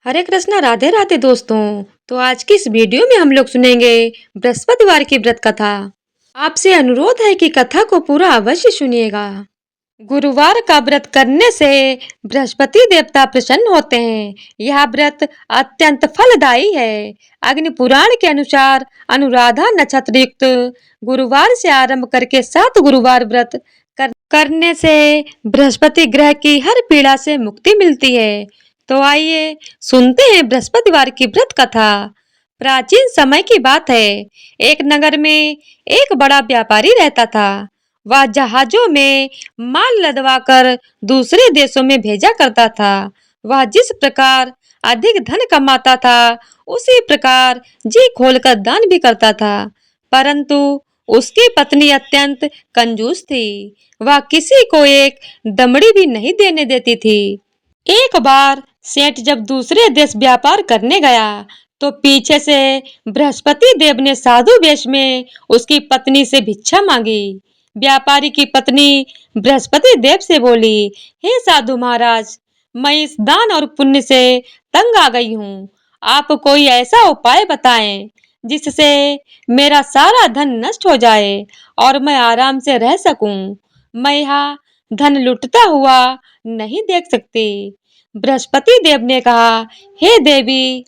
हरे कृष्णा, राधे राधे दोस्तों। तो आज की इस वीडियो में हम लोग सुनेंगे बृहस्पतिवार की व्रत कथा। आपसे अनुरोध है कि कथा को पूरा अवश्य सुनिएगा। गुरुवार का व्रत करने से बृहस्पति देवता प्रसन्न होते हैं। यह व्रत अत्यंत फलदायी है। अग्नि पुराण के अनुसार अनुराधा नक्षत्र युक्त गुरुवार से आरंभ करके 7 गुरुवार व्रत करने से बृहस्पति ग्रह की हर पीड़ा से मुक्ति मिलती है। तो आइए सुनते हैं बृहस्पतिवार की व्रत कथा। प्राचीन समय की बात है। एक नगर में एक बड़ा व्यापारी रहता था। वह जहाजों में माल लदवाकर दूसरे देशों में भेजा करता था। वह जिस प्रकार अधिक धन कमाता था, उसी प्रकार जी खोलकर दान भी करता था। परंतु उसकी पत्नी अत्यंत कंजूस थी। वह किसी को एक दमड़ी भी नहीं देने देती थी। एक बार सेठ जब दूसरे देश व्यापार करने गया, तो पीछे से बृहस्पति देव ने साधु वेश में उसकी पत्नी से भिक्षा मांगी। व्यापारी की पत्नी बृहस्पति देव से बोली, हे साधु महाराज, मैं इस दान और पुण्य से तंग आ गई हूँ। आप कोई ऐसा उपाय बताएं जिससे मेरा सारा धन नष्ट हो जाए और मैं आराम से रह सकूं। मैं यहाँ धन लुटता हुआ नहीं देख सकती। बृहस्पति देव ने कहा, हे देवी,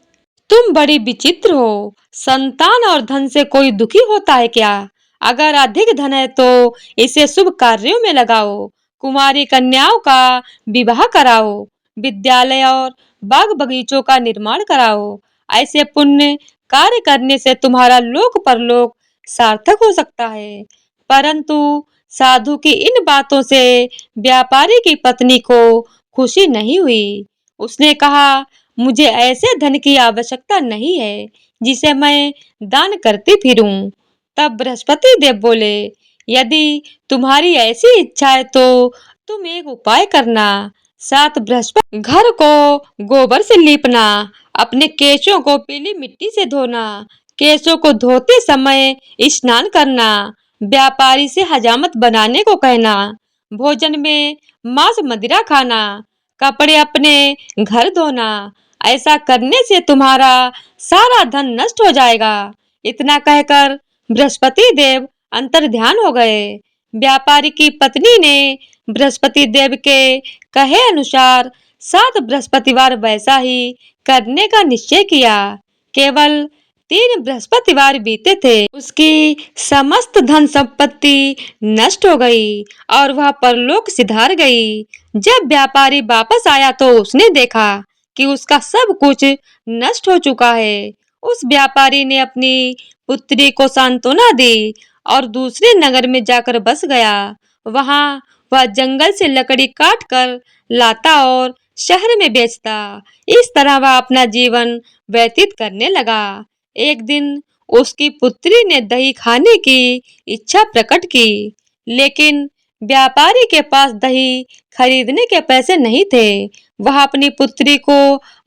तुम बड़ी विचित्र हो। संतान और धन से कोई दुखी होता है क्या? अगर अधिक धन है तो इसे शुभ कार्यों में लगाओ। कुमारी कन्याओं का विवाह कराओ। विद्यालय और बाग बगीचों का निर्माण कराओ। ऐसे पुण्य कार्य करने से तुम्हारा लोक परलोक सार्थक हो सकता है। परंतु साधु की इन बातों से व्यापारी की पत्नी को खुशी नहीं हुई। उसने कहा, मुझे ऐसे धन की आवश्यकता नहीं है जिसे मैं दान करती फिरूं। तब बृहस्पति देव बोले, यदि तुम्हारी ऐसी इच्छा है तो तुम एक उपाय करना। 7 बृहस्पति घर को गोबर से लीपना। अपने केशों को पीली मिट्टी से धोना। केशों को धोते समय स्नान करना। व्यापारी से हजामत बनाने को कहना। भोजन में मांस मदिरा खाना। कपड़े अपने घर धोना। ऐसा करने से तुम्हारा सारा धन नष्ट हो जाएगा। इतना कहकर बृहस्पति देव अंतर्ध्यान हो गए। व्यापारी की पत्नी ने बृहस्पति देव के कहे अनुसार 7 बृहस्पतिवार वैसा ही करने का निश्चय किया। केवल 3 बृहस्पतिवार बीते थे, उसकी समस्त धन संपत्ति नष्ट हो गई और वह परलोक सिधार गई। जब व्यापारी वापस आया तो उसने देखा कि उसका सब कुछ नष्ट हो चुका है। उस व्यापारी ने अपनी पुत्री को सांत्वना दी और दूसरे नगर में जाकर बस गया। वहां वह जंगल से लकड़ी काट कर लाता और शहर में बेचता। इस तरह वह अपना जीवन व्यतीत करने लगा। एक दिन उसकी पुत्री ने दही खाने की इच्छा प्रकट की, लेकिन व्यापारी के पास दही खरीदने के पैसे नहीं थे। वह अपनी पुत्री को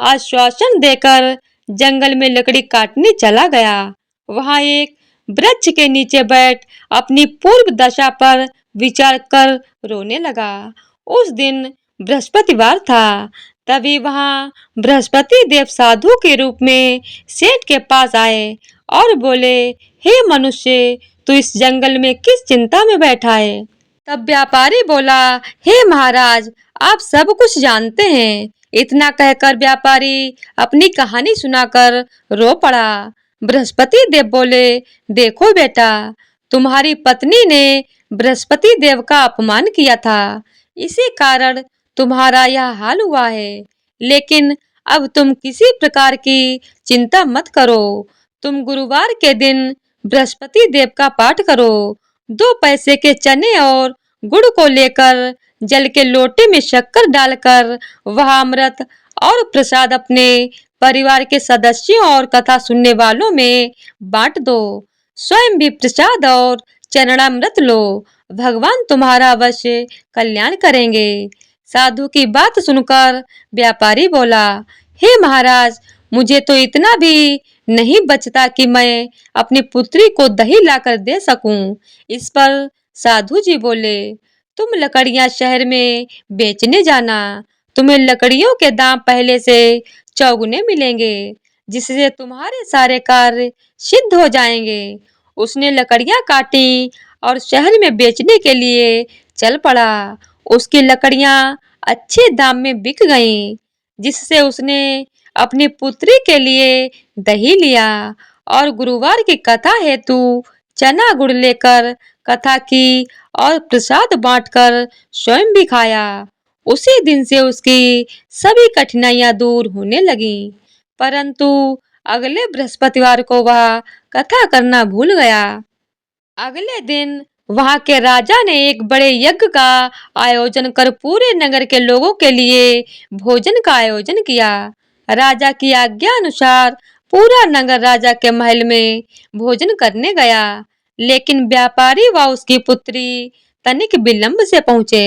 आश्वासन देकर जंगल में लकड़ी काटने चला गया। वहां एक वृक्ष के नीचे बैठ अपनी पूर्व दशा पर विचार कर रोने लगा। उस दिन बृहस्पतिवार था। तभी वहां बृहस्पति देव साधु के रूप में सेठ के पास आए और बोले, हे मनुष्य, तू इस जंगल में किस चिंता में बैठा है? तब व्यापारी बोला, हे महाराज, आप सब कुछ जानते हैं। इतना कहकर व्यापारी अपनी कहानी सुनाकर रो पड़ा। बृहस्पति देव बोले, देखो बेटा, तुम्हारी पत्नी ने बृहस्पति देव का अपमान किया था, इसी कारण तुम्हारा यह हाल हुआ है। लेकिन अब तुम किसी प्रकार की चिंता मत करो। तुम गुरुवार के दिन बृहस्पति देव का पाठ करो। 2 पैसे के चने और गुड़ को लेकर जल के लोटे में शक्कर डालकर वह अमृत और प्रसाद अपने परिवार के सदस्यों और कथा सुनने वालों में बांट दो। स्वयं भी प्रसाद और चरणामृत लो। भगवान तुम्हारा अवश्य कल्याण करेंगे। साधु की बात सुनकर व्यापारी बोला, हे महाराज, मुझे तो इतना भी नहीं बचता कि मैं अपनी पुत्री को दही लाकर दे सकूं। इस पर साधु जी बोले, तुम लकड़ियां शहर में बेचने जाना। तुम्हें लकड़ियों के दाम पहले से चौगुने मिलेंगे, जिससे तुम्हारे सारे कार्य सिद्ध हो जाएंगे। उसने लकड़ियां काटी और शहर में बेचने के लिए चल पड़ा। उसकी लकड़ियां अच्छे दाम में बिक गईं, जिससे उसने अपनी पुत्री के लिए दही लिया और गुरुवार की कथा हेतु चना गुड़ लेकर कथा की और प्रसाद बांटकर स्वयं भी खाया। उसी दिन से उसकी सभी कठिनाइयां दूर होने लगीं, परंतु अगले बृहस्पतिवार को वह कथा करना भूल गया। अगले दिन वहां के राजा ने एक बड़े यज्ञ का आयोजन कर पूरे नगर के लोगों के लिए भोजन का आयोजन किया। राजा की आज्ञा अनुसार पूरा नगर राजा के महल में भोजन करने गया, लेकिन व्यापारी व उसकी पुत्री तनिक विलंब से पहुंचे।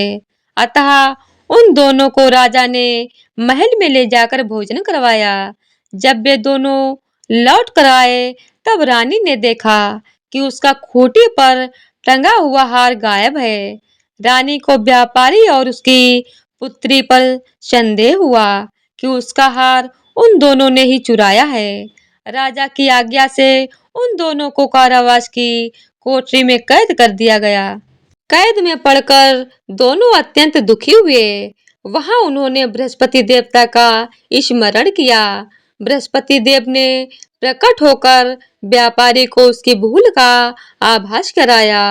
अतः उन दोनों को राजा ने महल में ले जाकर भोजन करवाया। जब वे दोनों लौट कर आए, तब रानी ने देखा कि उसका खूंटी पर टंगा हुआ हार गायब है। रानी को व्यापारी और उसकी पुत्री पर संदेह हुआ कि उसका हार उन दोनों ने ही चुराया है। राजा की आज्ञा से उन दोनों को कारावास की कोठरी में कैद कर दिया गया। कैद में पड़कर दोनों अत्यंत दुखी हुए। वहां उन्होंने बृहस्पति देवता का स्मरण किया। बृहस्पति देव ने प्रकट होकर व्यापारी को उसकी भूल का आभास कराया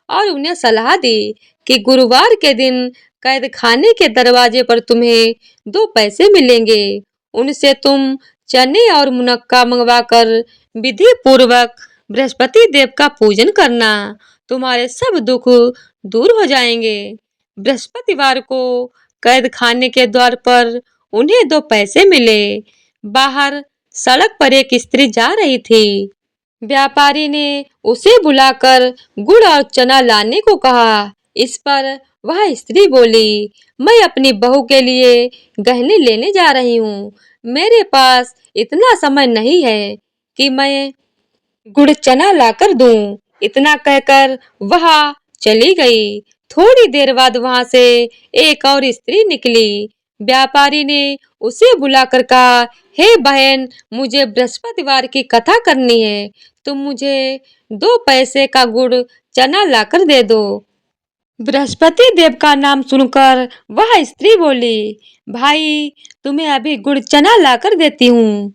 और उन्हें सलाह दी कि गुरुवार के दिन कैद खाने के दरवाजे पर तुम्हें 2 पैसे मिलेंगे। उनसे तुम चने और मुनक्का मंगवाकर विधि पूर्वक बृहस्पति देव का पूजन करना। तुम्हारे सब दुख दूर हो जाएंगे। बृहस्पतिवार को कैद खाने के द्वार पर उन्हें 2 पैसे मिले। बाहर सड़क पर एक स्त्री जा रही थी। व्यापारी ने उसे बुलाकर गुड़ और चना लाने को कहा। इस पर वह स्त्री बोली, मैं अपनी बहू के लिए गहने लेने जा रही हूँ। मेरे पास इतना समय नहीं है कि मैं गुड़ चना लाकर दूं। इतना कहकर वह चली गई। थोड़ी देर बाद वहां से एक और स्त्री निकली। व्यापारी ने उसे बुलाकर कहा, हे बहन, मुझे बृहस्पतिवार की कथा करनी है। तुम मुझे 2 पैसे का गुड़ चना लाकर दे दो। बृहस्पति देव का नाम सुनकर वह स्त्री बोली, भाई, तुम्हें अभी गुड़ चना लाकर देती हूँ।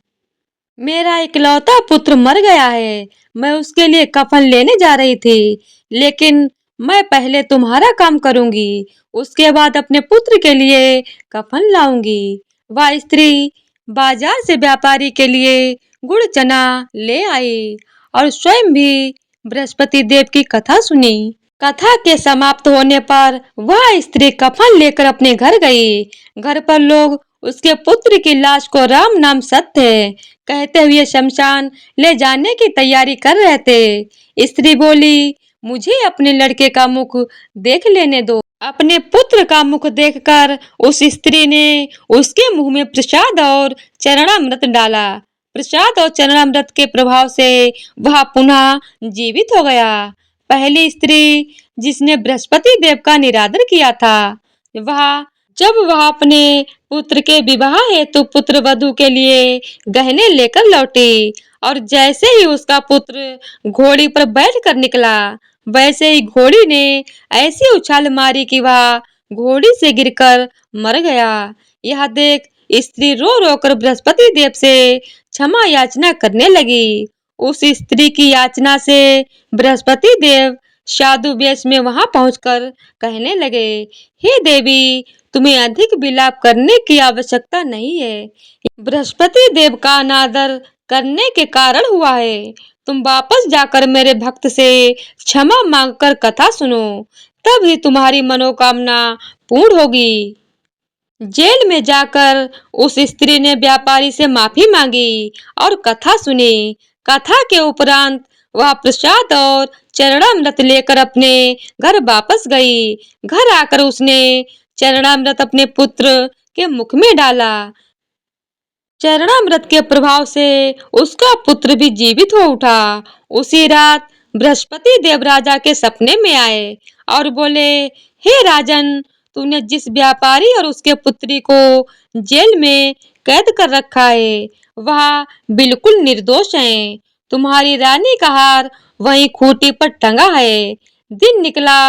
मेरा इकलौता पुत्र मर गया है। मैं उसके लिए कफन लेने जा रही थी, लेकिन मैं पहले तुम्हारा काम करूंगी, उसके बाद अपने पुत्र के लिए कफन लाऊंगी। वह स्त्री बाजार से व्यापारी के लिए गुड़ चना ले आई और स्वयं भी बृहस्पति देव की कथा सुनी। कथा के समाप्त होने पर वह स्त्री कफन लेकर अपने घर गई। घर पर लोग उसके पुत्र की लाश को राम नाम सत्य कहते हुए शमशान ले जाने की तैयारी कर रहे थे। स्त्री बोली, मुझे अपने लड़के का मुख देख लेने दो। अपने पुत्र का मुख देखकर उस स्त्री ने उसके मुंह में प्रसाद और चरणामृत डाला। प्रसाद और चरणामृत के प्रभाव से वह पुनः जीवित हो गया। पहली स्त्री जिसने बृहस्पति देव का निरादर किया था, जब वह अपने पुत्र के विवाह हेतु पुत्र वधू के लिए गहने लेकर लौटी और जैसे ही उसका पुत्र घोड़ी पर बैठकर निकला, वैसे ही घोड़ी ने ऐसी उछाल मारी कि वह घोड़ी से गिरकर मर गया। यह देख स्त्री रो रो कर बृहस्पति देव से क्षमा याचना करने लगी। उस स्त्री की याचना से बृहस्पति देव साधु वेश में वहां पहुंचकर कहने लगे, हे देवी, तुम्हें अधिक विलाप करने की आवश्यकता नहीं है। बृहस्पति देव का अनादर करने के कारण हुआ है। तुम वापस जाकर मेरे भक्त से क्षमा मांगकर कथा सुनो, तब ही तुम्हारी मनोकामना पूर्ण होगी। जेल में जाकर उस स्त्री ने व्यापारी से माफी मांगी और कथा सुनी। कथा के उपरांत वह प्रसाद और चरणामृत लेकर अपने घर वापस गई। घर आकर उसने चरणामृत अपने पुत्र के मुख में डाला। चरणामृत के प्रभाव से उसका पुत्र भी जीवित हो उठा। उसी रात बृहस्पति देव राजा के सपने में आए और बोले, हे राजन, तूने जिस व्यापारी और उसके पुत्री को जेल में कैद कर रखा है वह बिल्कुल निर्दोष है। तुम्हारी रानी का हार वहीं खूंटी पर टंगा है। दिन निकला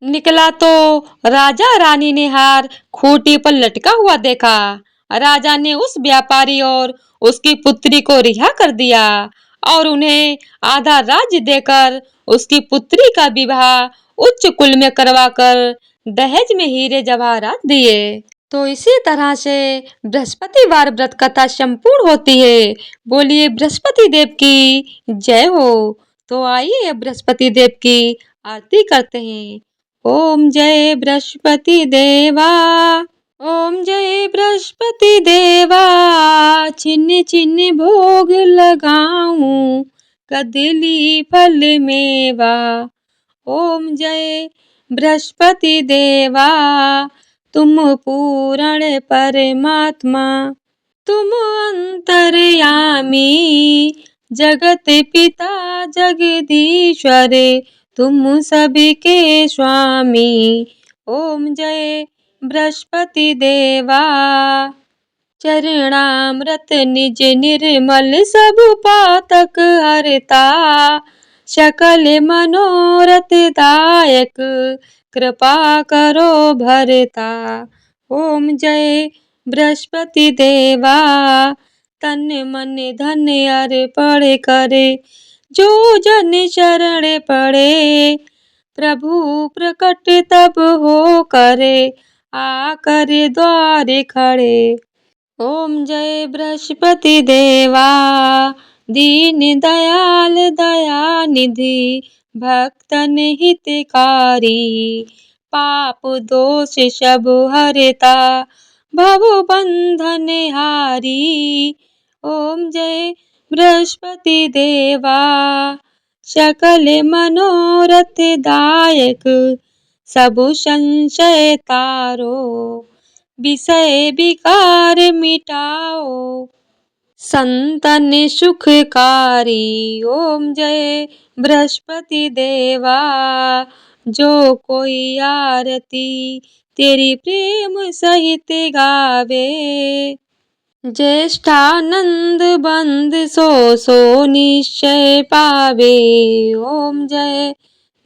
निकला तो राजा रानी ने हार खूंटी पर लटका हुआ देखा। राजा ने उस व्यापारी और उसकी पुत्री को रिहा कर दिया और उन्हें आधा राज्य देकर उसकी पुत्री का विवाह उच्च कुल में करवाकर दहेज में हीरे जवाहरात दिए। तो इसी तरह से बृहस्पतिवार व्रत कथा संपूर्ण होती है। बोलिए बृहस्पति देव की जय हो। तो आइए अब बृहस्पति देव की आरती करते हैं। ओम जय बृहस्पति देवा। ओम जय बृहस्पति देवा। छिन्न छिन्न भोग लगाऊं कदली फल मेवा। ओम जय बृहस्पति देवा। तुम पूर्ण परमात्मा तुम अंतर्यामी जगत पिता जगदीश्वर तुम सबके स्वामी। ओम जय बृहस्पति देवा। चरणामृत निज निर्मल सब पातक हरता सकल मनोरथ दायक कृपा करो भरता। ओम जय बृहस्पति देवा। तन मन धन अर्पण करे जो जन शरण पड़े प्रभु प्रकट तब हो करे आकर द्वार खड़े। ओम जय बृहस्पति देवा। दीन दयाल दया निधि भक्तन हितकारी पाप दोष सब हरता भव बंधन हारी। ओम जय बृहस्पति देवा। सकल मनोरथ दायक सब संशय तारो विषय विकार मिटाओ संतन सुखकारी। ओम जय बृहस्पति देवा। जो कोई आरती तेरी प्रेम सहित गावे ज्येष्ठानंद बंद सो निश्चय पावे। ओम जय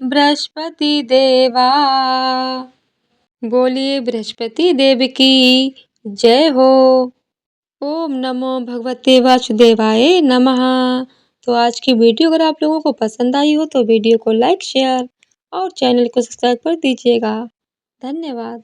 बृहस्पति देवा। बोलिए बृहस्पति देव की जय हो। ओम नमो भगवते वासुदेवाय नमः। तो आज की वीडियो अगर आप लोगों को पसंद आई हो तो वीडियो को लाइक शेयर और चैनल को सब्सक्राइब कर दीजिएगा। धन्यवाद।